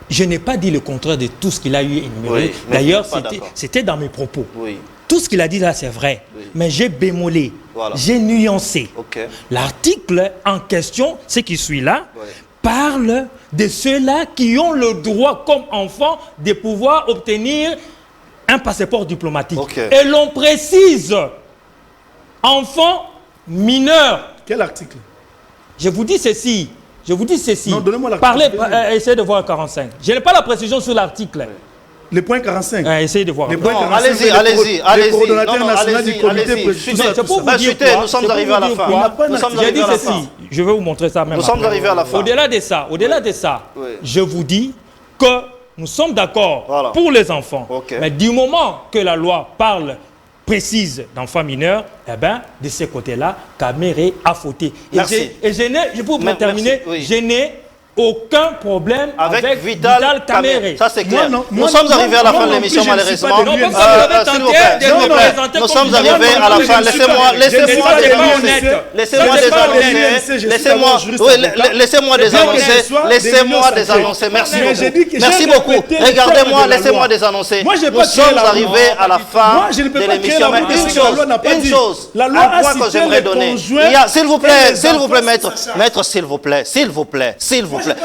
Je n'ai pas dit le contraire de tout ce qu'il a eu énuméré. Oui, d'ailleurs, c'était dans mes propos. Oui. Tout ce qu'il a dit là, c'est vrai. Oui. Mais j'ai bémolé, voilà. J'ai nuancé. Okay. L'article en question, ce qui suit là, oui. parle de ceux-là qui ont le droit, comme enfants, de pouvoir obtenir un passeport diplomatique. Okay. Et l'on précise, enfants mineurs. Quel article? Je vous dis ceci. Je vous dis ceci. Non, donnez-moi l'article. Parlez, essayez de voir 45. Je n'ai pas la précision sur l'article. Oui. Le point 45. Essayez de voir. Allez-y. Le coordonnateur national du comité. C'est pour vous dire quoi? Nous sommes arrivés à la fin. J'ai dit ceci. Je vais vous montrer ça même. Nous sommes arrivés à la fin. Au-delà de ça, oui. je vous dis que nous sommes d'accord pour les enfants. Okay. Mais du moment que la loi parle précise d'enfants mineurs, eh ben, de ce côté-là, Kamere a fauté. Et je peux terminer, je n'ai aucun problème avec Vital Kamere. Ça c'est clair. Nous sommes arrivés à la fin de l'émission malheureusement. Non, comme ça, vous avez tenté de me présenter. Nous sommes arrivés à la fin. Laissez-moi désannoncer. Merci beaucoup. Regardez-moi, laissez-moi désannoncer. Nous sommes arrivés à la fin de l'émission. Une chose, un point que j'aimerais donner. S'il vous plaît, maître,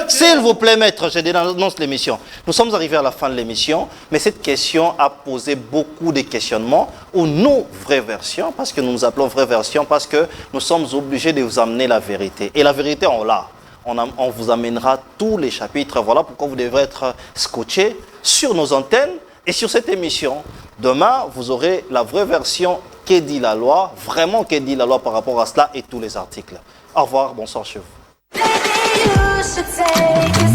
s'il vous plaît, maître, je dénonce l'émission. Nous sommes arrivés à la fin de l'émission, mais cette question a posé beaucoup de questionnements ou nos vraies versions, parce que nous nous appelons vraies versions, parce que nous sommes obligés de vous amener la vérité. Et la vérité, on l'a. On vous amènera tous les chapitres. Voilà pourquoi vous devrez être scotchés sur nos antennes et sur cette émission. Demain, vous aurez la vraie version qu'est dit la loi, vraiment qu'est dit la loi par rapport à cela et tous les articles. Au revoir, bonsoir chez vous. Baby, you should take this